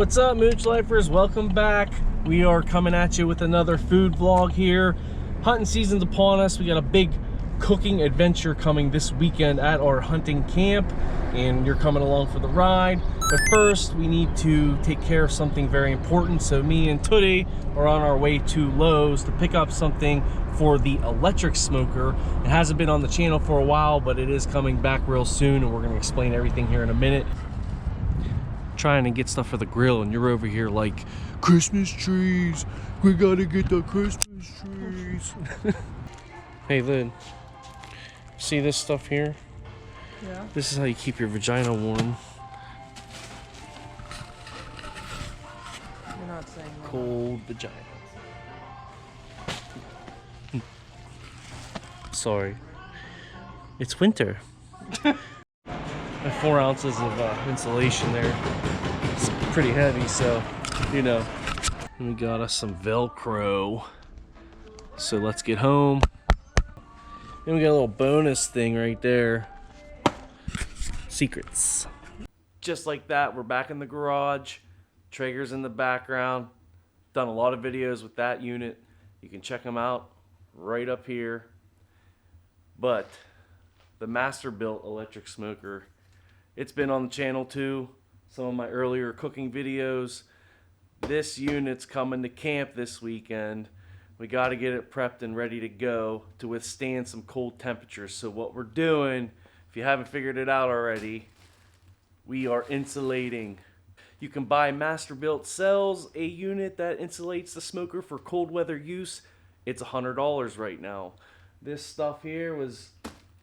What's up, Mooch Lifers? Welcome back. We are coming at you with another food vlog here. Hunting season's upon us. We got a big cooking adventure coming this weekend at our hunting camp, and you're coming along for the ride. But first, we need to take care of something very important. So me and Tootie are on our way to Lowe's to pick up something for the electric smoker. It hasn't been on the channel for a while, but it is coming back real soon, and we're going to explain everything here in a minute. Trying to get stuff for the grill, and you're over here like, Christmas trees, we gotta get the Christmas trees. Hey Lynn, see this stuff here? Yeah. This is how you keep your vagina warm. You're not saying that. Cold vagina. Sorry, it's winter. 4 ounces of insulation there. It's pretty heavy, so you know. And we got us some Velcro. So let's get home. And we got a little bonus thing right there. Secrets. Just like that, we're back in the garage. Traeger's in the background. Done a lot of videos with that unit. You can check them out right up here. But the Masterbuilt electric smoker, it's been on the channel too, some of my earlier cooking videos. This unit's coming to camp this weekend. We got to get it prepped and ready to go to withstand some cold temperatures. So what we're doing, if you haven't figured it out already, we are insulating. You can buy Masterbuilt sells a unit that insulates the smoker for cold weather use. It's $100 right now. This stuff here was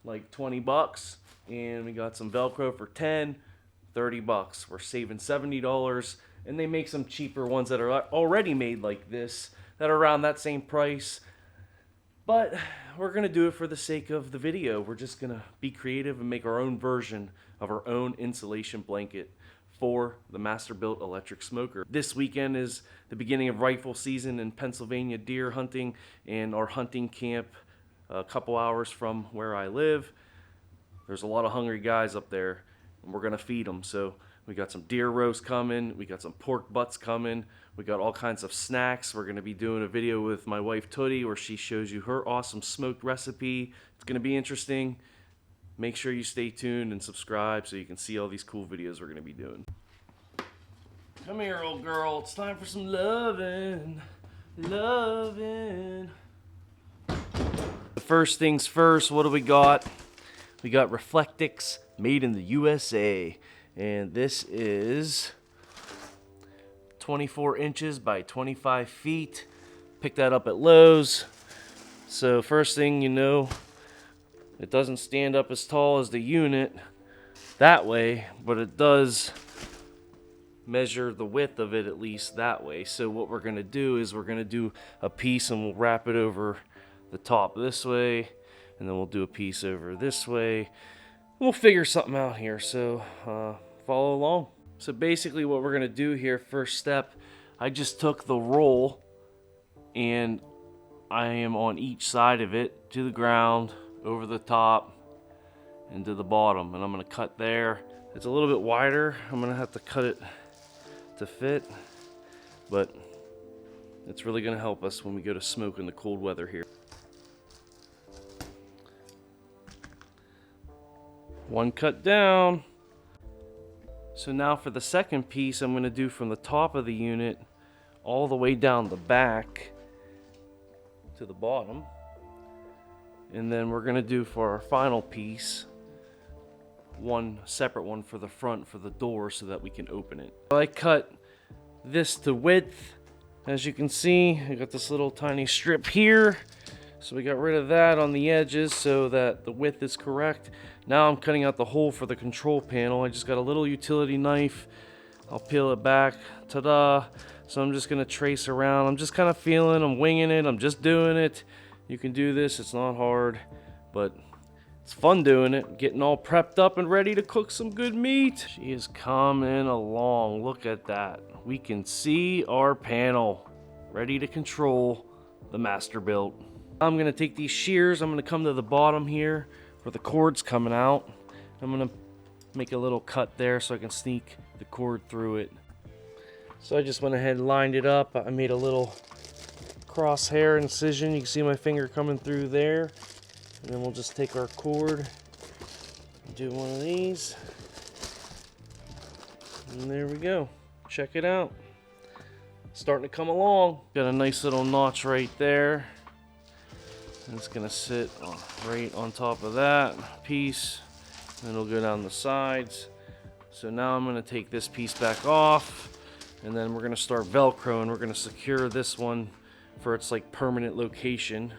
like 20 bucks. And we got some Velcro for 10, 30 bucks. We're saving $70, and they make some cheaper ones that are already made like this that are around that same price. But we're gonna do it for the sake of the video. We're just gonna be creative and make our own version of our own insulation blanket for the Masterbuilt electric smoker. This weekend is the beginning of rifle season in Pennsylvania deer hunting, and our hunting camp a couple hours from where I live. There's a lot of hungry guys up there, and we're gonna feed them. So we got some deer roast coming, we got some pork butts coming, we got all kinds of snacks. We're gonna be doing a video with my wife Tootie where she shows you her awesome smoked recipe. It's gonna be interesting. Make sure you stay tuned and subscribe so you can see all these cool videos we're gonna be doing. Come here, old girl. It's time for some loving. Loving. First things first, what do we got? We got Reflectix, made in the USA, and this is 24 inches by 25 feet. Picked that up at Lowe's. So first thing you know, it doesn't stand up as tall as the unit that way, but it does measure the width of it at least that way. So what we're gonna do is we're gonna do a piece and we'll wrap it over the top this way, and then we'll do a piece over this way. We'll figure something out here, so follow along. So basically what we're gonna do here, first step, I just took the roll and I am on each side of it to the ground, over the top, and to the bottom, and I'm gonna cut there. It's a little bit wider. I'm gonna have to cut it to fit, but it's really gonna help us when we go to smoke in the cold weather here. One cut down. So now for the second piece, I'm going to do from the top of the unit all the way down the back to the bottom. And then we're going to do for our final piece, one separate one for the front for the door so that we can open it. I cut this to width. As you can see, I got this little tiny strip here. So we got rid of that on the edges so that the width is correct. Now I'm cutting out the hole for the control panel. I just got a little utility knife. I'll peel it back. Ta-da! So I'm just gonna trace around. I'm just kind of feeling, I'm winging it, I'm just doing it. You can do this, it's not hard, but it's fun doing it. Getting all prepped up and ready to cook some good meat. She is coming along, look at that. We can see our panel, ready to control the Masterbuilt. I'm gonna take these shears, I'm gonna come to the bottom here where the cord's coming out. I'm gonna make a little cut there so I can sneak the cord through it. So I just went ahead and lined it up. I made a little crosshair incision. You can see my finger coming through there. And then we'll just take our cord and do one of these. And there we go. Check it out. Starting to come along. Got a nice little notch right there. And it's gonna sit right on top of that piece. And it'll go down the sides. So now I'm gonna take this piece back off. And then we're gonna start Velcro, and we're gonna secure this one for its like permanent location.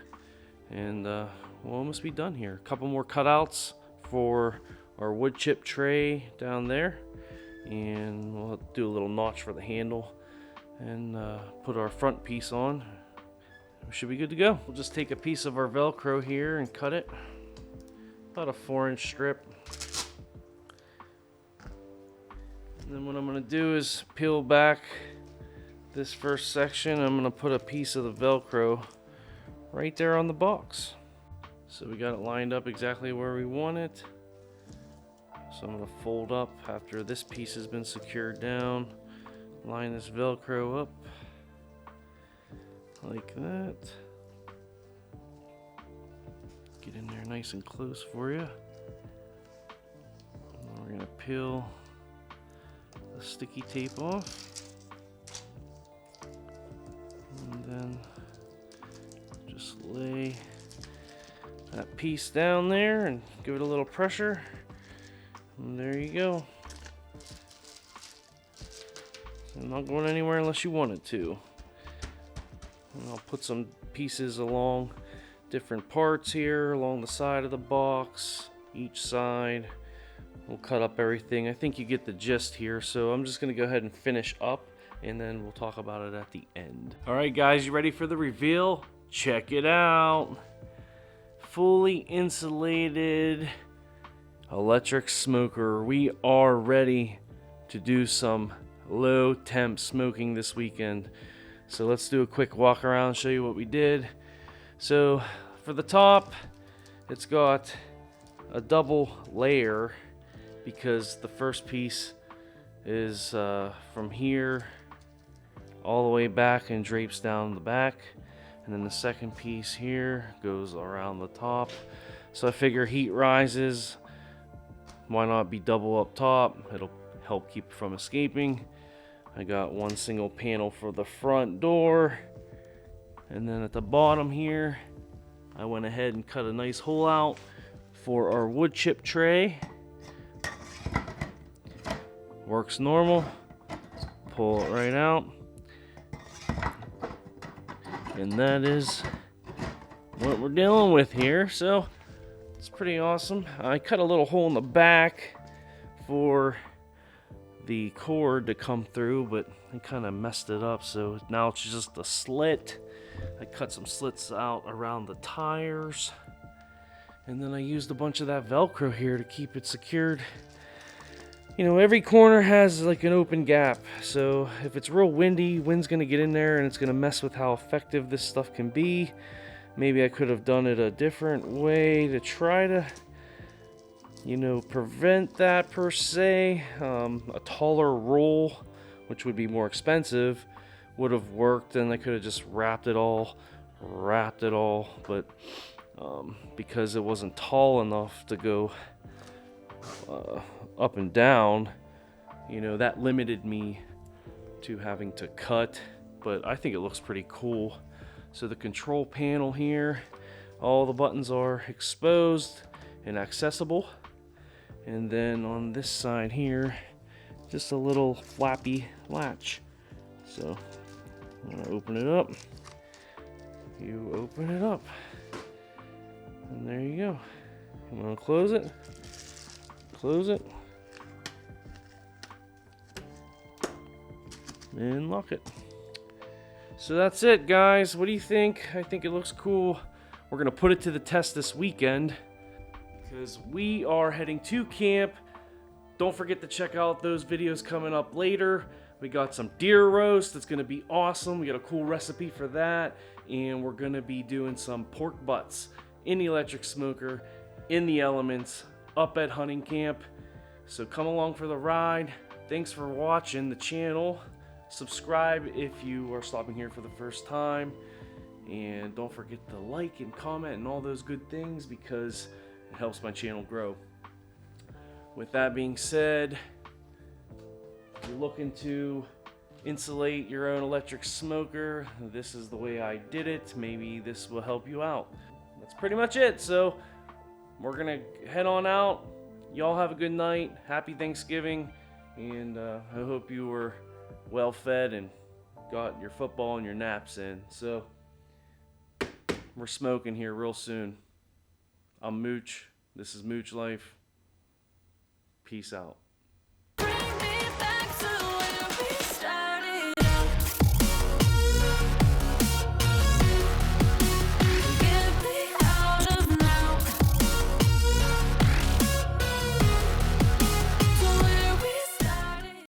And we'll almost be done here. A couple more cutouts for our wood chip tray down there. And we'll do a little notch for the handle and put our front piece on. We should be good to go. We'll just take a piece of our Velcro here and cut it. About a 4-inch strip. And then what I'm going to do is peel back this first section. I'm going to put a piece of the Velcro right there on the box. So we got it lined up exactly where we want it. So I'm going to fold up after this piece has been secured down. Line this Velcro up like that. Get in there nice and close for you. And we're going to peel the sticky tape off. And then just lay that piece down there and give it a little pressure. And there you go. It's not going anywhere unless you want it to. And I'll put some pieces along different parts here, along the side of the box, each side. We'll cut up everything. I think you get the gist here, so I'm just going to go ahead and finish up, and then we'll talk about it at the end. Alright guys, you ready for the reveal? Check it out. Fully insulated electric smoker. We are ready to do some low temp smoking this weekend. So let's do a quick walk around and show you what we did. So for the top, it's got a double layer because the first piece is from here all the way back and drapes down the back, and then the second piece here goes around the top. So I figure heat rises, why not be double up top? It'll help keep it from escaping. I got one single panel for the front door, and then at the bottom here I went ahead and cut a nice hole out for our wood chip tray. Works normal. Pull it right out, and that is what we're dealing with here. So it's pretty awesome. I cut a little hole in the back for the cord to come through, but I kind of messed it up, so now it's just a slit. I cut some slits out around the tires, and then I used a bunch of that Velcro here to keep it secured. You know, every corner has like an open gap, so if it's real windy, wind's gonna get in there and it's gonna mess with how effective this stuff can be. Maybe I could have done it a different way to try to, you know, prevent that per se. A taller roll, which would be more expensive, would have worked, and I could have just wrapped it all, but because it wasn't tall enough to go up and down, you know, that limited me to having to cut, but I think it looks pretty cool. So the control panel here, all the buttons are exposed and accessible. And then on this side here, just a little flappy latch. So I'm gonna open it up. You open it up, and there you go. I'm gonna close it. Close it. And lock it. So that's it, guys. What do you think? I think it looks cool. We're gonna put it to the test this weekend because we are heading to camp. Don't forget to check out those videos coming up later. We got some deer roast that's gonna be awesome. We got a cool recipe for that, and we're gonna be doing some pork butts in the electric smoker, in the elements, up at hunting camp. So come along for the ride. Thanks for watching the channel. Subscribe if you are stopping here for the first time. And don't forget to like and comment and all those good things, because it helps my channel grow. With that being said, if you're looking to insulate your own electric smoker, this is the way I did it. Maybe this will help you out. That's pretty much it. So we're gonna head on out. Y'all have a good night. Happy Thanksgiving. And I hope you were well fed and got your football and your naps in. So we're smoking here real soon. I'm Mooch. This is Mooch Life. Peace out.